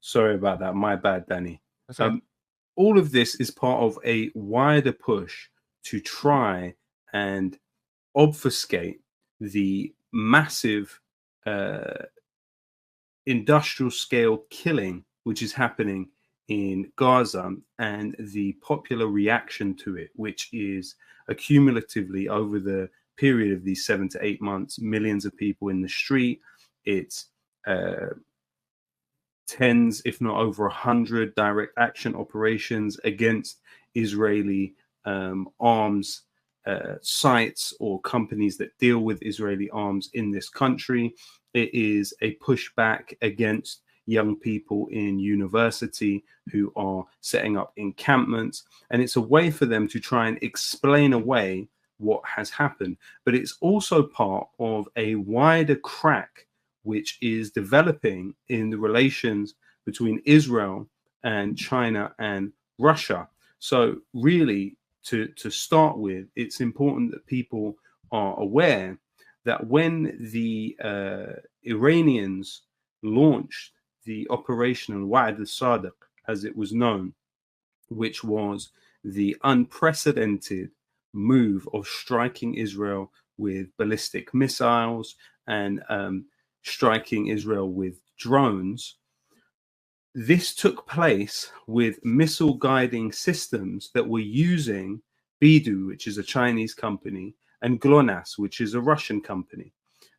Sorry about that. My bad, Danny. That's okay. All of this is part of a wider push to try and obfuscate the massive industrial scale killing which is happening in Gaza and the popular reaction to it, which is accumulatively over the period of these 7 to 8 months, millions of people in the street. It's tens, if not over 100 direct action operations against Israeli arms sites or companies that deal with Israeli arms in this country. It is a pushback against young people in university who are setting up encampments. And it's a way for them to try and explain away what has happened. But it's also part of a wider crack which is developing in the relations between Israel and China and Russia. So really, to start with, it's important that people are aware that when the Iranians launched the Operation Al-Wa'd al-Sadiq, as it was known, which was the unprecedented move of striking Israel with ballistic missiles and striking Israel with drones. This took place with missile guiding systems that were using Beidou, which is a Chinese company, and GLONASS, which is a Russian company,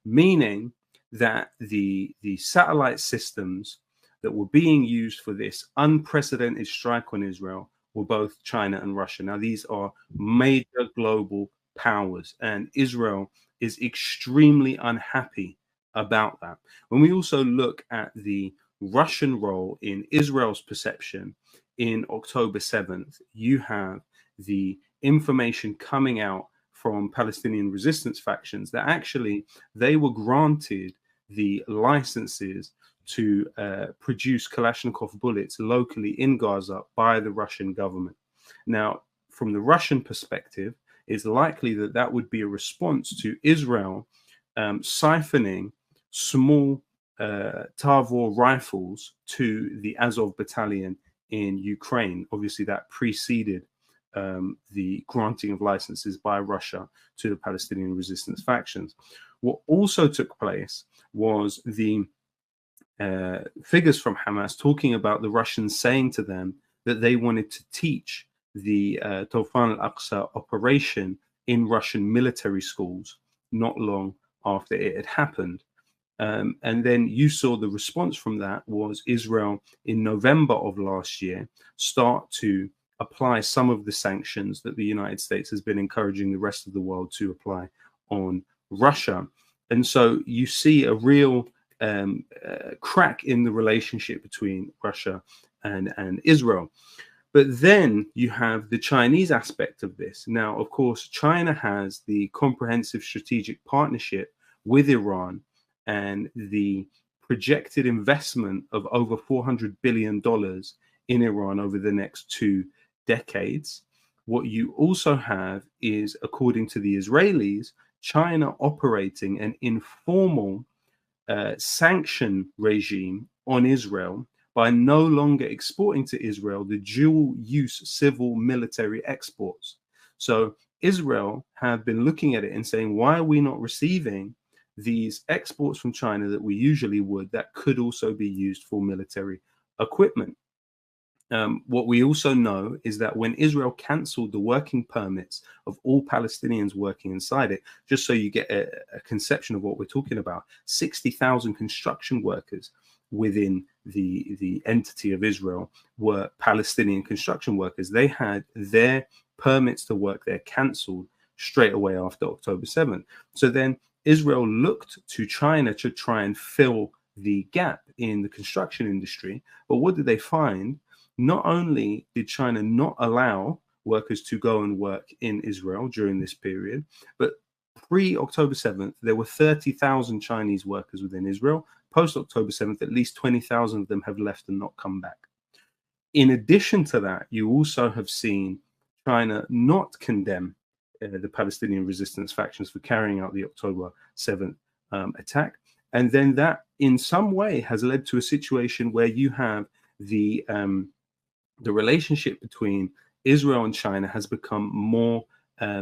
meaning that the satellite systems that were being used for this unprecedented strike on Israel were both China and Russia. Now, these are major global powers, and Israel is extremely unhappy about that. When we also look at the Russian role in Israel's perception in October 7th, you have the information coming out from Palestinian resistance factions that actually they were granted the licenses to produce Kalashnikov bullets locally in Gaza by the Russian government. Now, from the Russian perspective, it's likely that that would be a response to Israel siphoning small Tavor rifles to the Azov battalion in Ukraine. Obviously, that preceded the granting of licenses by Russia to the Palestinian resistance factions. What also took place was the figures from Hamas talking about the Russians saying to them that they wanted to teach the Tawfan al-Aqsa operation in Russian military schools not long after it had happened. And then you saw the response from that was Israel in November of last year start to apply some of the sanctions that the United States has been encouraging the rest of the world to apply on Russia. And so you see a real crack in the relationship between Russia and Israel. But then you have the Chinese aspect of this. Now, of course, China has the comprehensive strategic partnership with Iran and the projected investment of over $400 billion in Iran over the next 2 decades. What you also have is, according to the Israelis, China operating an informal sanction regime on Israel by no longer exporting to Israel the dual-use civil military exports. So Israel have been looking at it and saying, why are we not receiving these exports from China that we usually would that could also be used for military equipment? What we also know is that when Israel cancelled the working permits of all Palestinians working inside it, just so you get a conception of what we're talking about, 60,000 construction workers within the entity of Israel were Palestinian construction workers. They had their permits to work there cancelled straight away after October 7th. So then Israel looked to China to try and fill the gap in the construction industry. But what did they find? Not only did China not allow workers to go and work in Israel during this period, but pre-October 7th, there were 30,000 Chinese workers within Israel. Post-October 7th, at least 20,000 of them have left and not come back. In addition to that, you also have seen China not condemn the Palestinian resistance factions for carrying out the October 7th attack. And then that in some way has led to a situation where you have the relationship between Israel and China has become more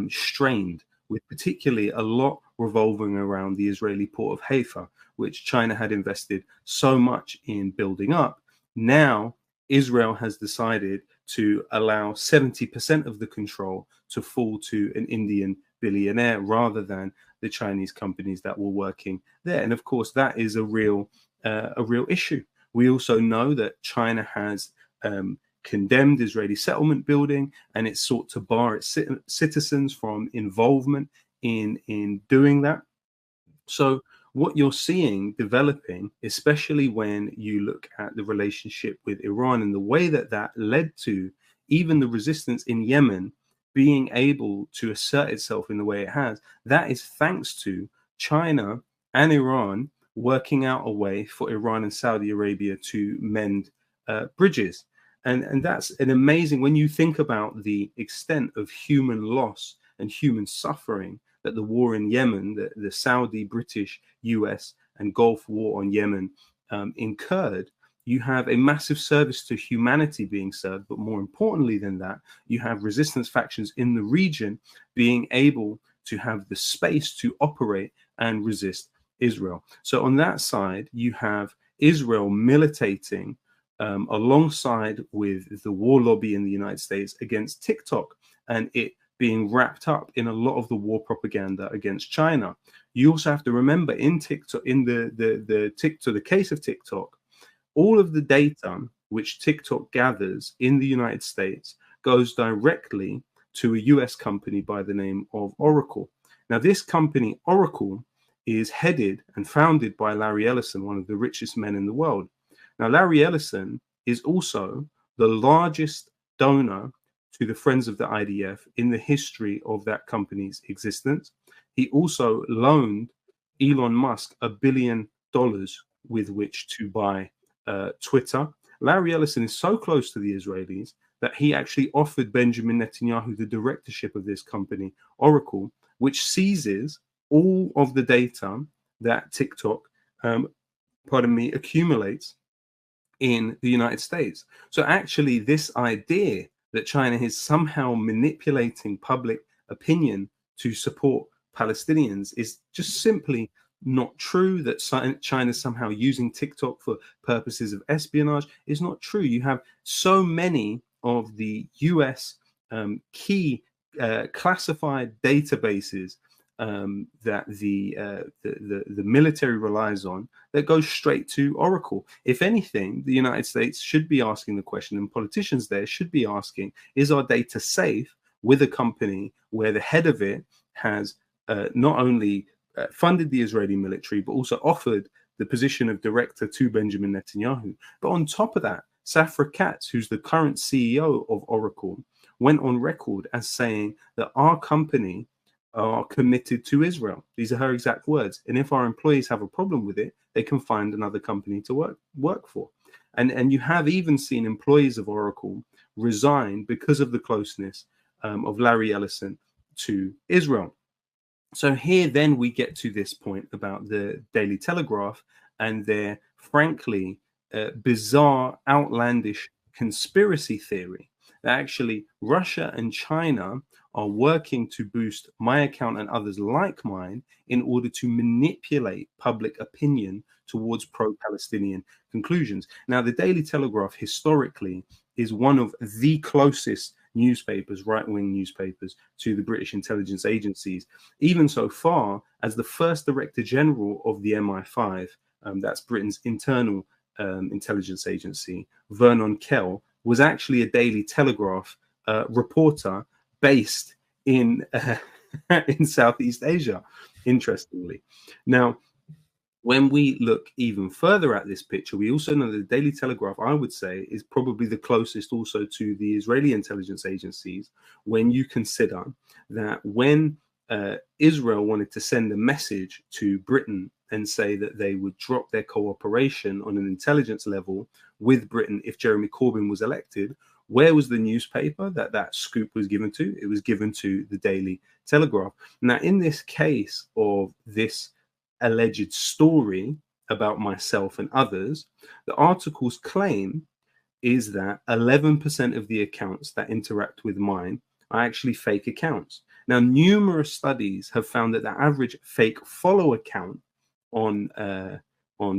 strained, with particularly a lot revolving around the Israeli port of Haifa, which China had invested so much in building up. Now, Israel has decided to allow 70% of the control to fall to an Indian billionaire rather than the Chinese companies that were working there. And of course, that is a real issue. We also know that China has condemned Israeli settlement building, and it sought to bar its citizens from involvement in doing that. So what you're seeing developing, especially when you look at the relationship with Iran and the way that that led to even the resistance in Yemen being able to assert itself in the way it has, that is thanks to China and Iran working out a way for Iran and Saudi Arabia to mend bridges. And that's an amazing, when you think about the extent of human loss and human suffering that the war in Yemen, the Saudi, British, US, and Gulf War on Yemen incurred, you have a massive service to humanity being served. But more importantly than that, you have resistance factions in the region being able to have the space to operate and resist Israel. So on that side, you have Israel militating alongside with the war lobby in the United States against TikTok, and it being wrapped up in a lot of the war propaganda against China. You also have to remember in TikTok, in the case of TikTok, all of the data which TikTok gathers in the United States goes directly to a US company by the name of Oracle. Now, this company, Oracle, is headed and founded by Larry Ellison, one of the richest men in the world. Now, Larry Ellison is also the largest donor to the Friends of the IDF in the history of that company's existence. He also loaned Elon Musk $1 billion with which to buy Twitter. Larry Ellison is so close to the Israelis that he actually offered Benjamin Netanyahu the directorship of this company, Oracle, which seizes all of the data that TikTok, accumulates in the United States. So actually, this idea that China is somehow manipulating public opinion to support Palestinians is just simply not true. That China is somehow using TikTok for purposes of espionage is not true. You have so many of the US key classified databases that the military relies on that goes straight to Oracle. If anything, the United States should be asking the question, and politicians there should be asking, is our data safe with a company where the head of it has not only funded the Israeli military, but also offered the position of director to Benjamin Netanyahu. But on top of that, Safra Katz, who's the current CEO of Oracle, went on record as saying that our company are committed to Israel. These are her exact words. And if our employees have a problem with it, they can find another company to work for. And you have even seen employees of Oracle resign because of the closeness of Larry Ellison to Israel. So here then we get to this point about the Daily Telegraph and their frankly bizarre, outlandish conspiracy theory that actually Russia and China are working to boost my account and others like mine in order to manipulate public opinion towards pro-Palestinian conclusions. Now, the Daily Telegraph historically is one of the closest newspapers, right-wing newspapers, to the British intelligence agencies, even so far as the first Director General of the MI5, that's Britain's internal intelligence agency, Vernon Kell, was actually a Daily Telegraph reporter based in in Southeast Asia, interestingly. Now, when we look even further at this picture, we also know that the Daily Telegraph, I would say, is probably the closest also to the Israeli intelligence agencies when you consider that when Israel wanted to send a message to Britain and say that they would drop their cooperation on an intelligence level with Britain if Jeremy Corbyn was elected, where was the newspaper that scoop was given to? It was given to the Daily Telegraph. Now, in this case of this alleged story about myself and others, the article's claim is that 11% of the accounts that interact with mine are actually fake accounts. Now, numerous studies have found that the average fake follow account on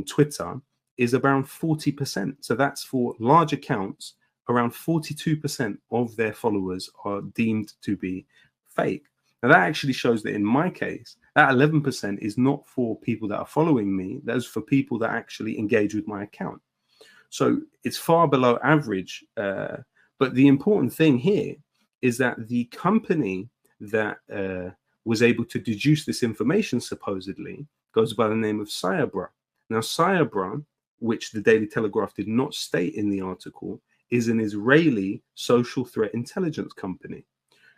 Twitter is around 40%. So that's for large accounts, around 42% of their followers are deemed to be fake. Now, that actually shows that in my case, that 11% is not for people that are following me. That's for people that actually engage with my account. So it's far below average. But the important thing here is that the company that was able to deduce this information supposedly goes by the name of Cyabra. Now, Cyabra, which the Daily Telegraph did not state in the article, is an Israeli social threat intelligence company.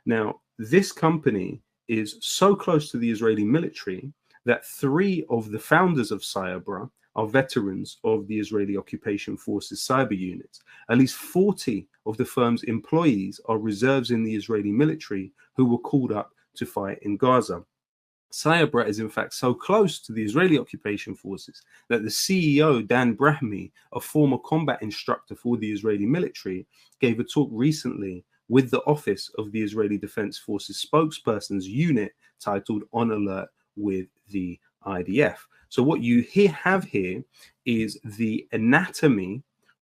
Now, this company is so close to the Israeli military that 3 of the founders of Cyabra are veterans of the Israeli occupation forces cyber units. At least 40 of the firm's employees are reserves in the Israeli military who were called up to fight in Gaza. Cyabra is in fact so close to the Israeli occupation forces that the CEO, Dan Brahmi, a former combat instructor for the Israeli military, gave a talk recently with the office of the Israeli Defense Forces spokesperson's unit titled On Alert with the IDF. So what you have here is the anatomy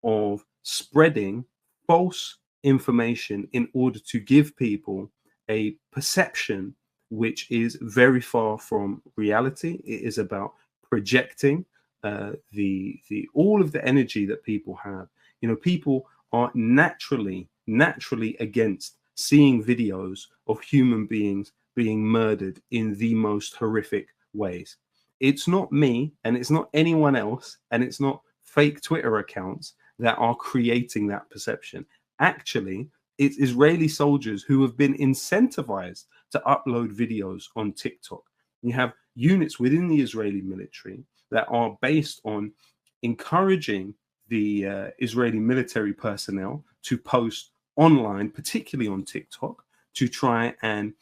of spreading false information in order to give people a perception which is very far from reality. It is about projecting the all of the energy that people have. You know, people are naturally against seeing videos of human beings being murdered in the most horrific ways. It's not me, and it's not anyone else, and it's not fake Twitter accounts that are creating that perception. Actually, it's Israeli soldiers who have been incentivized to upload videos on TikTok. You have units within the Israeli military that are based on encouraging the Israeli military personnel to post online, particularly on TikTok, to try and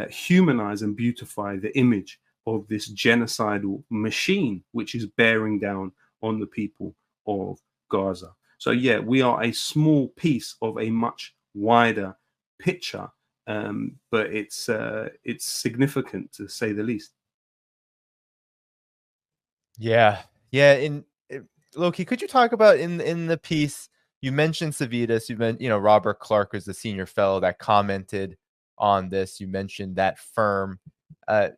humanize and beautify the image of this genocidal machine, which is bearing down on the people of Gaza. So yeah, we are a small piece of a much wider picture, but it's significant to say the least. Yeah, yeah. Lowkey, could you talk about in the piece you mentioned Civitas, you mentioned Robert Clark was the senior fellow that commented on this. You mentioned that firm.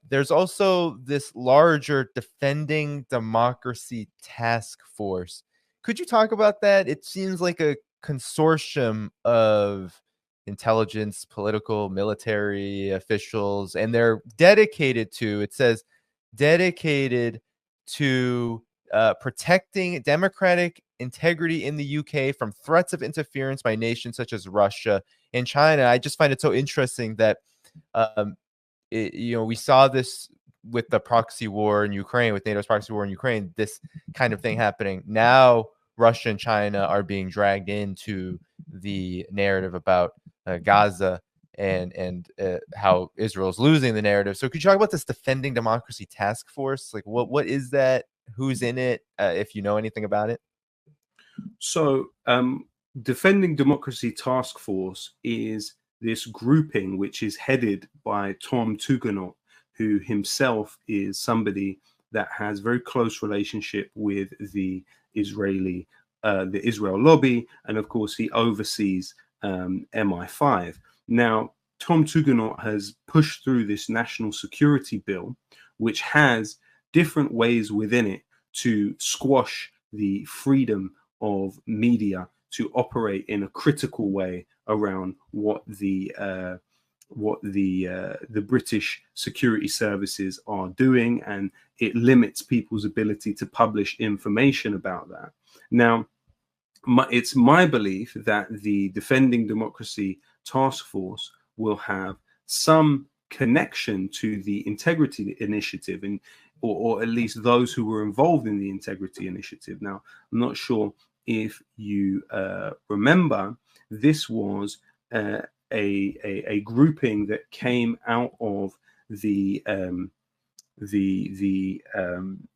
There's also this larger Defending Democracy task force. Could you talk about that? It seems like a consortium of intelligence, political, military officials, and they're dedicated to, it says, dedicated to protecting democratic integrity in the UK from threats of interference by nations such as Russia and China. I just find it so interesting that we saw this with the proxy war in Ukraine, with NATO's proxy war in Ukraine, this kind of thing happening. Now Russia and China are being dragged into the narrative about Gaza and how Israel's losing the narrative. So could you talk about this Defending Democracy task force? Like what is that? Who's in it? If you know anything about it? So Defending Democracy Task Force is this grouping which is headed by Tom Tugendhat, who himself is somebody that has very close relationship with the Israel lobby, and of course he oversees MI5. Now, Tom Tugendhat has pushed through this national security bill, which has different ways within it to squash the freedom of media to operate in a critical way around what the British security services are doing, and it limits people's ability to publish information about that. Now, it's my belief that the Defending Democracy Task Force will have some connection to the Integrity Initiative, and or at least those who were involved in the Integrity Initiative. Now, I'm not sure if you remember, this was a grouping that came out of the the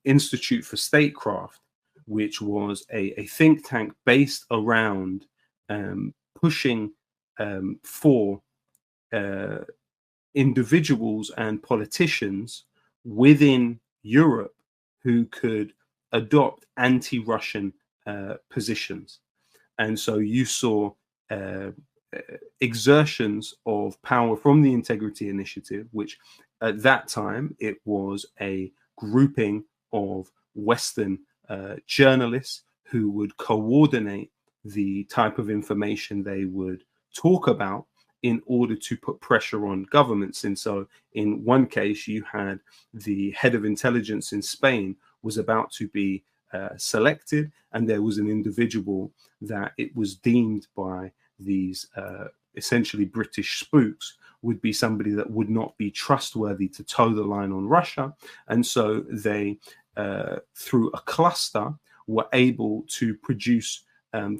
Institute for Statecraft, which was a think tank based around pushing for individuals and politicians within Europe who could adopt anti-Russian positions. And so you saw exertions of power from the Integrity Initiative, which at that time it was a grouping of Western journalists who would coordinate the type of information they would talk about in order to put pressure on governments. And so in one case, you had the head of intelligence in Spain was about to be selected, and there was an individual that it was deemed by these essentially British spooks would be somebody that would not be trustworthy to toe the line on Russia. And so they, through a cluster, were able to produce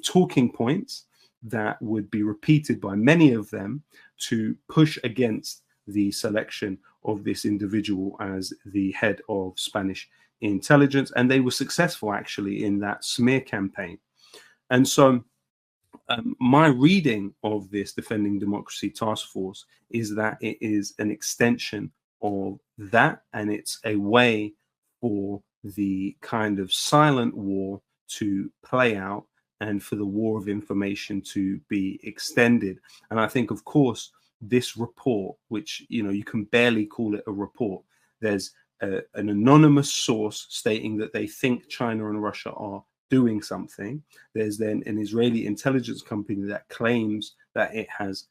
talking points that would be repeated by many of them to push against the selection of this individual as the head of Spanish intelligence. And they were successful actually in that smear campaign. And so my reading of this Defending Democracy Task Force is that it is an extension of that, and it's a way for the kind of silent war to play out and for the war of information to be extended. And I think, of course, this report, which, you know, you can barely call it a report, there's an anonymous source stating that they think China and Russia are doing something. There's then an Israeli intelligence company that claims that it has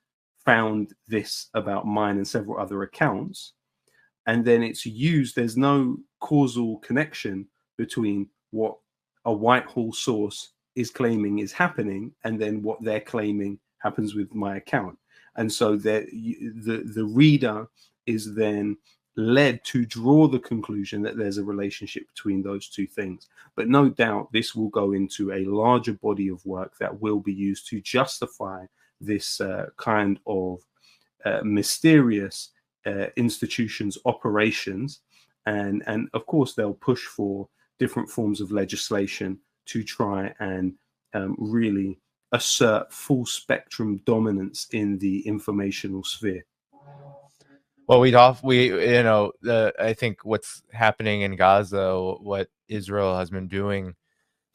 found this about mine and several other accounts. And then it's used, there's no causal connection between what a Whitehall source is claiming is happening and then what they're claiming happens with my account. And so the reader is then led to draw the conclusion that there's a relationship between those two things. But no doubt this will go into a larger body of work that will be used to justify this kind of mysterious institutions operations. And of course, they'll push for different forms of legislation to try and really assert full spectrum dominance in the informational sphere. Well, I think what's happening in Gaza, what Israel has been doing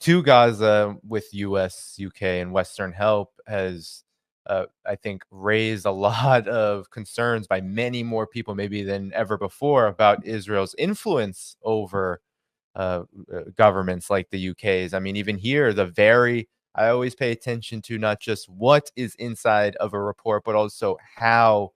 to Gaza with US, UK, and Western help has, I think, raised a lot of concerns by many more people maybe than ever before about Israel's influence over governments like the UK's. I mean, even here, I always pay attention to not just what is inside of a report, but also how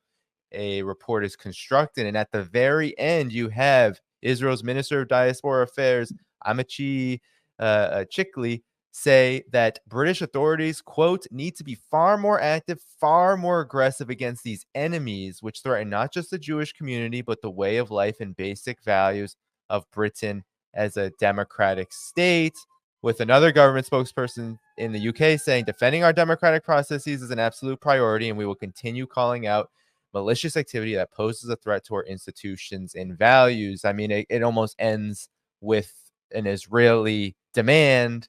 a report is constructed. And at the very end, you have Israel's Minister of Diaspora Affairs, Amici Chikli, say that British authorities, quote, need to be far more active, far more aggressive against these enemies, which threaten not just the Jewish community, but the way of life and basic values of Britain as a democratic state. With another government spokesperson in the UK saying, defending our democratic processes is an absolute priority, and we will continue calling out malicious activity that poses a threat to our institutions and values. I mean, it almost ends with an Israeli demand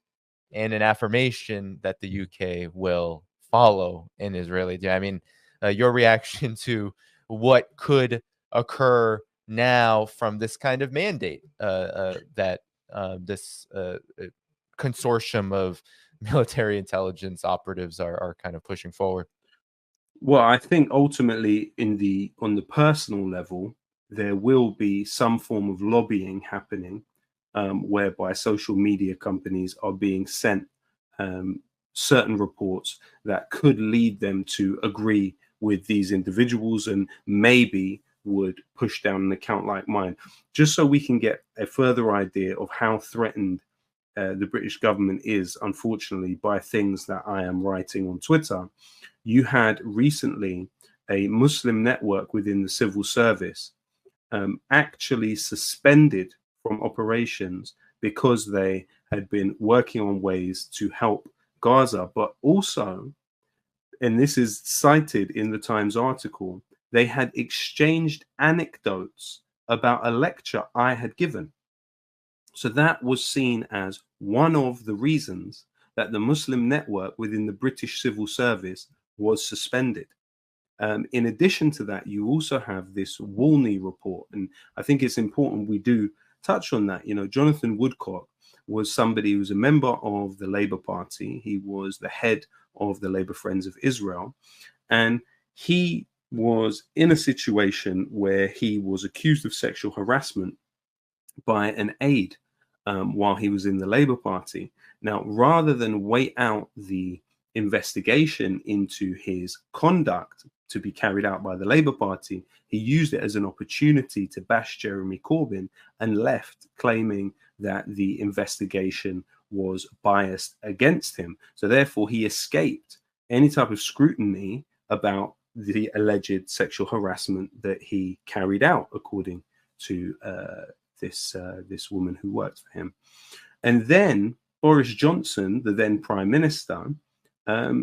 and an affirmation that the UK will follow an Israeli. I mean, your reaction to what could occur now from this kind of mandate that this consortium of military intelligence operatives are kind of pushing forward? Well, I think ultimately on the personal level, there will be some form of lobbying happening, whereby social media companies are being sent certain reports that could lead them to agree with these individuals and maybe would push down an account like mine, just so we can get a further idea of how threatened the British government is, unfortunately, by things that I am writing on Twitter. You had recently a Muslim network within the civil service actually suspended from operations because they had been working on ways to help Gaza, but also, and this is cited in the Times article, they had exchanged anecdotes about a lecture I had given. So that was seen as one of the reasons that the Muslim network within the British civil service was suspended. In addition to that, you also have this Wolney report, and I think it's important we do touch on that. You know, Jonathan Woodcock was somebody who was a member of the Labour Party. He was the head of the Labour Friends of Israel, and he was in a situation where he was accused of sexual harassment by an aide while he was in the Labour Party. Now, rather than wait out the investigation into his conduct to be carried out by the Labour Party, he used it as an opportunity to bash Jeremy Corbyn and left, claiming that the investigation was biased against him. So therefore, he escaped any type of scrutiny about the alleged sexual harassment that he carried out, according to this woman who worked for him. And then Boris Johnson, the then Prime Minister,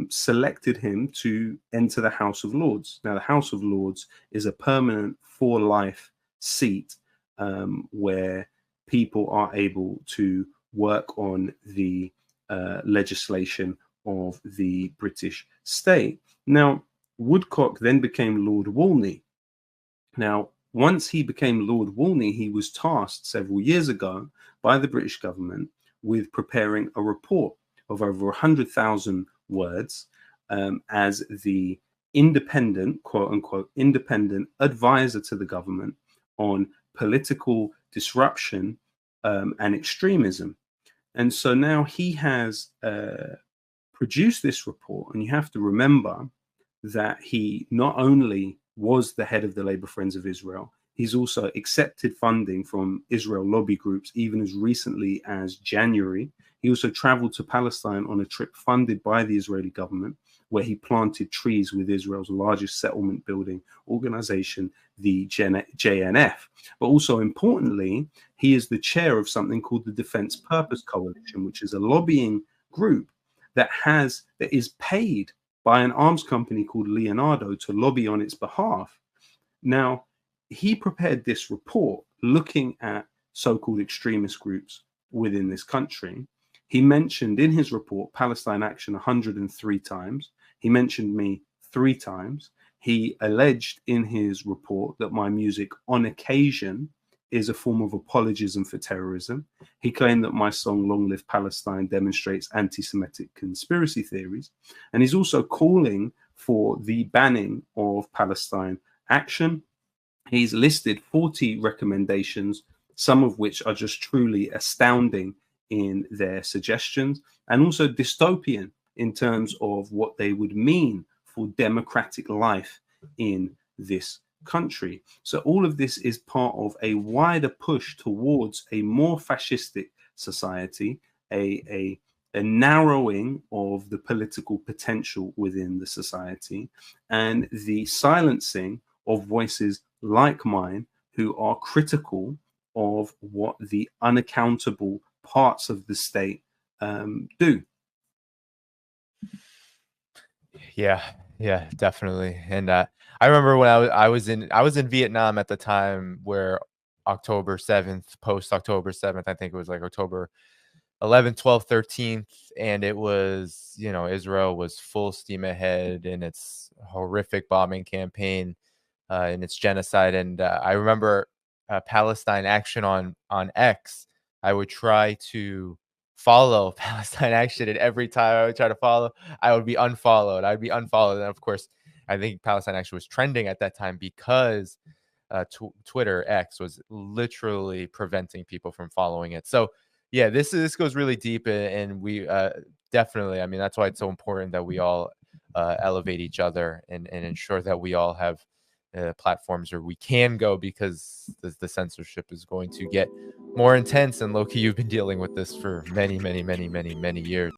selected him to enter the House of Lords. Now, the House of Lords is a permanent for life seat where people are able to work on the legislation of the British state. Now, Woodcock then became Lord Wolney. Now, once he became Lord Wolney, he was tasked several years ago by the British government with preparing a report of over 100,000 words as the independent, quote unquote, independent advisor to the government on political disruption and extremism. And so now he has produced this report, and you have to remember that he not only was the head of the Labour Friends of Israel, he's also accepted funding from Israel lobby groups even as recently as January. He also traveled to Palestine on a trip funded by the Israeli government, where he planted trees with Israel's largest settlement building organization, the JNF. But also importantly, he is the chair of something called the Defense Purpose Coalition, which is a lobbying group that is paid by an arms company called Leonardo to lobby on its behalf. Now, he prepared this report looking at so-called extremist groups within this country. He mentioned in his report Palestine Action 103 times. He mentioned me 3 times. He alleged in his report that my music on occasion is a form of apologism for terrorism. He claimed that my song Long Live Palestine demonstrates anti-Semitic conspiracy theories. And he's also calling for the banning of Palestine Action. He's listed 40 recommendations, some of which are just truly astounding in their suggestions, and also dystopian in terms of what they would mean for democratic life in this country. So all of this is part of a wider push towards a more fascistic society, a narrowing of the political potential within the society, and the silencing of voices like mine who are critical of what the unaccountable parts of the state do. Yeah, definitely. And I remember when I was in Vietnam at the time, where October 7th, post October 7th, I think it was like October 11th, 12th, 13th, and it was, you know, Israel was full steam ahead in its horrific bombing campaign, in its genocide. And I remember Palestine Action on X. I would try to follow Palestine Action, and every time I would try to follow, I would be unfollowed. I'd be unfollowed. And of course, I think Palestine Action was trending at that time because Twitter X was literally preventing people from following it. So yeah, this goes really deep, and we definitely, I mean, that's why it's so important that we all elevate each other and ensure that we all have platforms where we can go, because the censorship is going to get more intense. And Lowkey, you've been dealing with this for many years.